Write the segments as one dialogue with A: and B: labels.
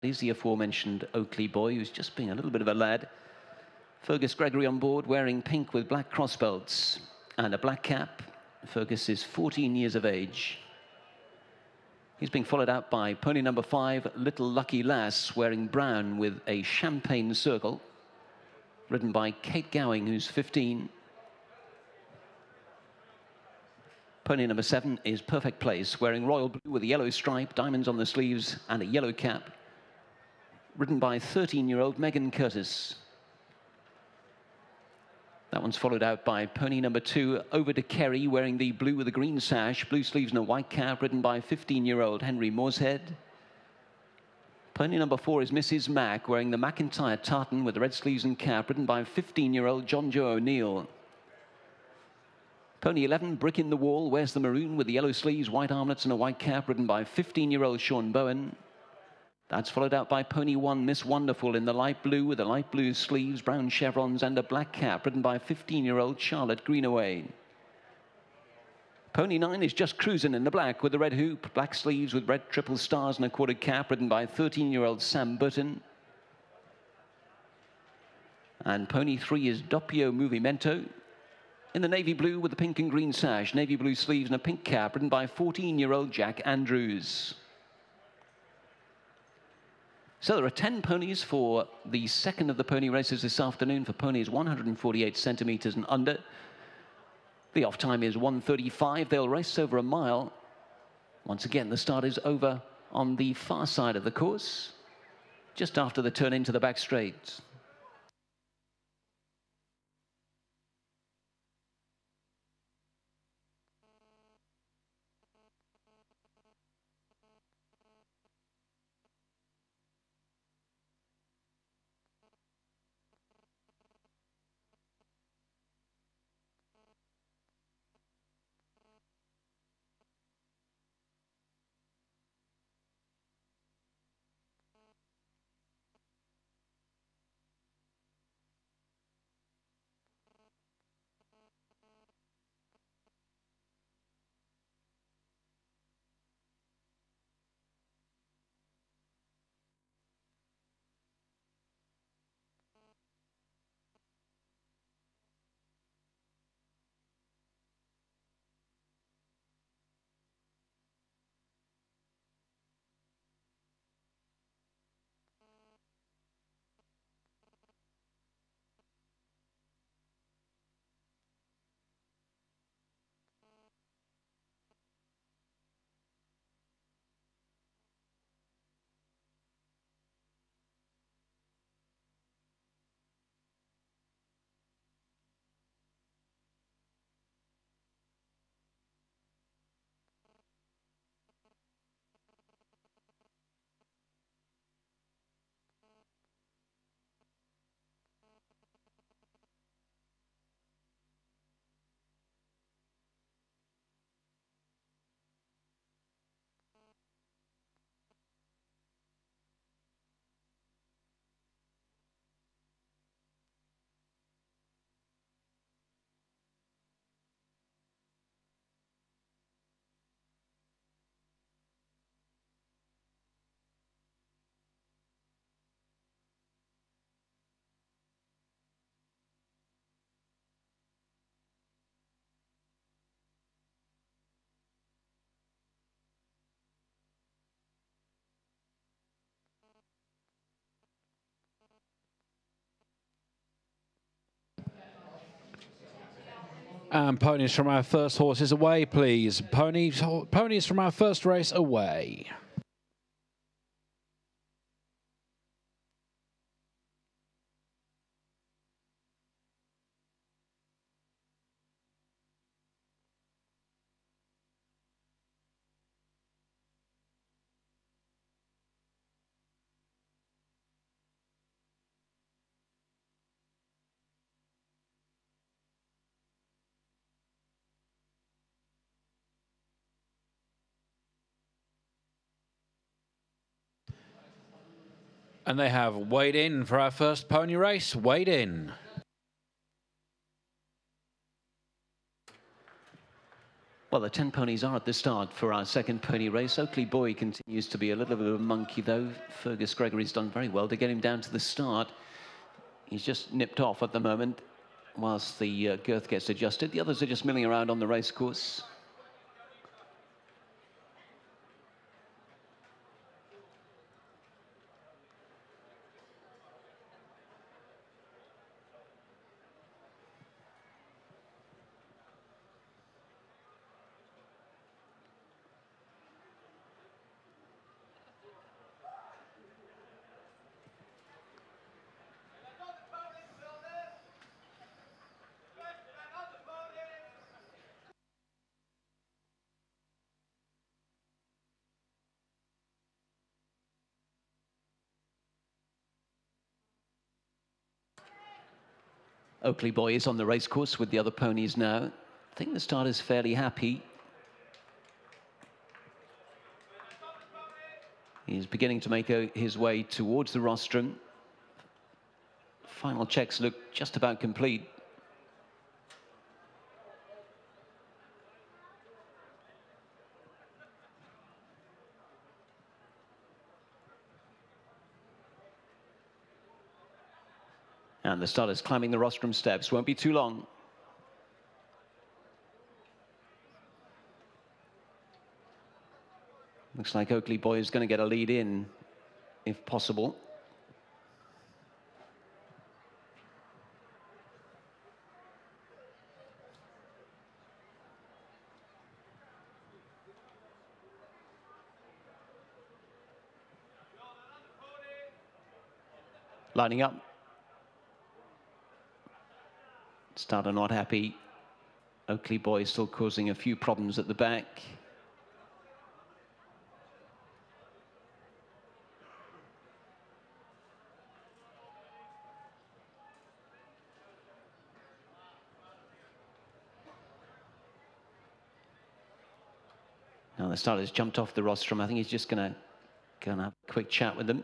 A: He's the aforementioned Oakley boy who's just being a little bit of a lad. Fergus Gregory on board, wearing pink with black crossbelts and a black cap. Fergus is 14 years of age. He's being followed out by pony number 5, Little Lucky Lass, wearing brown with a champagne circle, ridden by Kate Gowing, who's 15. Pony number 7 is Perfect Place, wearing royal blue with a yellow stripe, diamonds on the sleeves and a yellow cap, ridden by 13-year-old Megan Curtis. That one's followed out by pony number 2, Over to Kerry, wearing the blue with a green sash, blue sleeves and a white cap, ridden by 15-year-old Henry Morshead. Pony number 4 is Mrs. Mack, wearing the McIntyre tartan with the red sleeves and cap, ridden by 15-year-old John Joe O'Neill. Pony 11, Brick in the Wall, wears the maroon with the yellow sleeves, white armlets and a white cap, ridden by 15-year-old Sean Bowen. That's followed out by pony 1, Miss Wonderful, in the light blue with the light blue sleeves, brown chevrons and a black cap, ridden by 15-year-old Charlotte Greenaway. Pony 9 is Just Cruisin' in the black with the red hoop, black sleeves with red triple stars and a quartered cap, ridden by 13-year-old Sam Burton. And pony 3 is Doppio Movimento, in the navy blue with the pink and green sash, navy blue sleeves and a pink cap, ridden by 14-year-old Jack Andrews. So there are 10 ponies for the second of the pony races this afternoon for ponies 148 centimetres and under. The off time is 1:35. They'll race over a mile. Once again, the start is over on the far side of the course, just after the turn into the back straight.
B: And ponies from our first horses away, please. Ponies from our first race away. And they have weighed in for our first pony race. Weighed in.
A: Well, the 10 ponies are at the start for our second pony race. Oakley Boy continues to be a little bit of a monkey, though. Fergus Gregory's done very well to get him down to the start. He's just nipped off at the moment whilst the girth gets adjusted. The others are just milling around on the racecourse. Oakley Boy is on the racecourse with the other ponies now. I think the starter's fairly happy. He's beginning to make his way towards the rostrum. Final checks look just about complete. And the starter's climbing the rostrum steps. Won't be too long. Looks like Oakley Boy is going to get a lead in, if possible. Lining up. Starter not happy. Oakley Boy still causing a few problems at the back. Now the starter's jumped off the rostrum. I think he's just going to have a quick chat with them.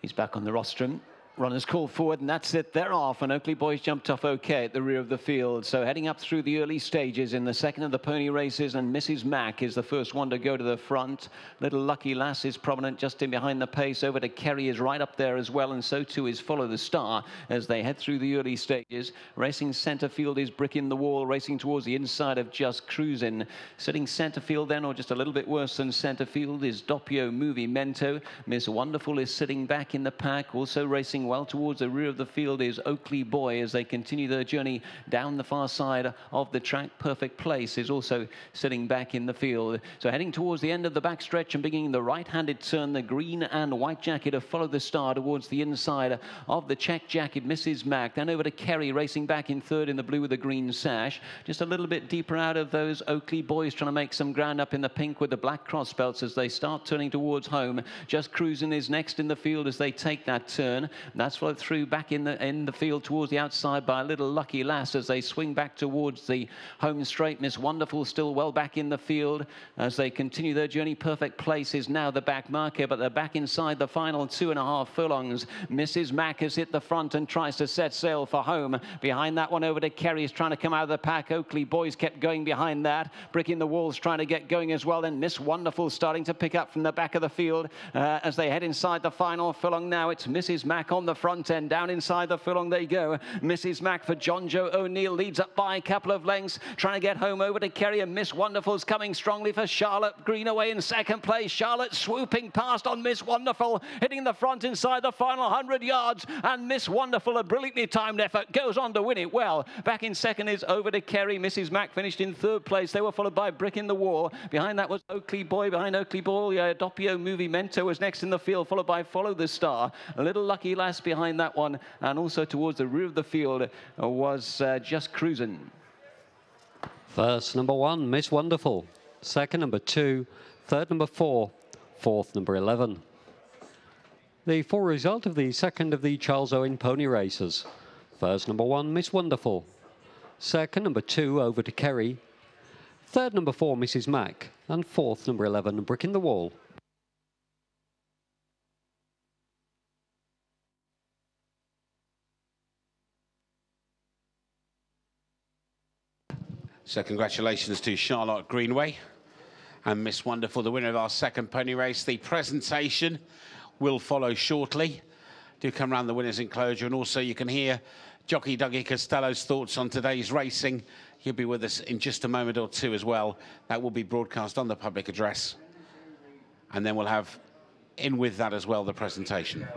A: He's back on the rostrum. Runners call forward, and that's it. They're off, and Oakley Boy's jumped off okay at the rear of the field. So heading up through the early stages in the second of the pony races, and Mrs. Mack is the first one to go to the front. Little Lucky Lass is prominent just in behind the pace. Over to Kerry is right up there as well, and so too is Follow the Star as they head through the early stages. Racing centre field is Brick in the Wall, racing towards the inside of Just Cruisin'. Sitting centre field then, or just a little bit worse than centre field, is Doppio Movie Mento. Miss Wonderful is sitting back in the pack, also racing well towards the rear of the field is Oakley Boy as they continue their journey down the far side of the track. Perfect Place is also sitting back in the field. So heading towards the end of the backstretch and beginning the right-handed turn, the green and white jacket of Follow the Star towards the inside of the check jacket, Mrs. Mack. Then over to Kerry racing back in third in the blue with the green sash. Just a little bit deeper out of those Oakley Boys trying to make some ground up in the pink with the black cross belts as they start turning towards home. Just Cruisin' is next in the field as they take that turn. That's followed through back in the field towards the outside by a Little Lucky Lass as they swing back towards the home straight. Miss Wonderful still well back in the field as they continue their journey. Perfect Place is now the back marker, but they're back inside the final 2.5 furlongs. Mrs. Mack has hit the front and tries to set sail for home. Behind that one over to Kerry is trying to come out of the pack. Oakley Boys kept going behind that. Brick in the Wall's trying to get going as well. Then Miss Wonderful starting to pick up from the back of the field as they head inside the final furlong now. It's Mrs. Mack on the front end. Down inside the furlong they go. Mrs. Mack for John Joe O'Neill leads up by a couple of lengths, trying to get home over to Kerry, and Miss Wonderful's coming strongly for Charlotte Greenaway in second place. Charlotte swooping past on Miss Wonderful, hitting the front inside the final 100 yards, and Miss Wonderful, a brilliantly timed effort, goes on to win it well. Back in second is over to Kerry. Mrs. Mack finished in third place. They were followed by Brick in the Wall. Behind that was Oakley Boy. Behind Oakley Boy, Doppio Movie Mento was next in the field, followed by Follow the Star. A Little Lucky Lass behind that one, and also towards the rear of the field was Just Cruisin'.
C: First, number 1, Miss Wonderful. Second, number 2. Third, number 4. Fourth, number 11. The full result of the second of the Charles Owen pony races. First, number 1, Miss Wonderful. Second, number 2, Over to Kerry. Third, number 4, Mrs. Mack. And fourth, number 11, Brick in the Wall.
D: So congratulations to Charlotte Greenway and Miss Wonderful, the winner of our second pony race. The presentation will follow shortly. Do come around the winner's enclosure, and also you can hear jockey Dougie Costello's thoughts on today's racing. He'll be with us in just a moment or two as well. That will be broadcast on the public address. And then we'll have in with that as well the presentation.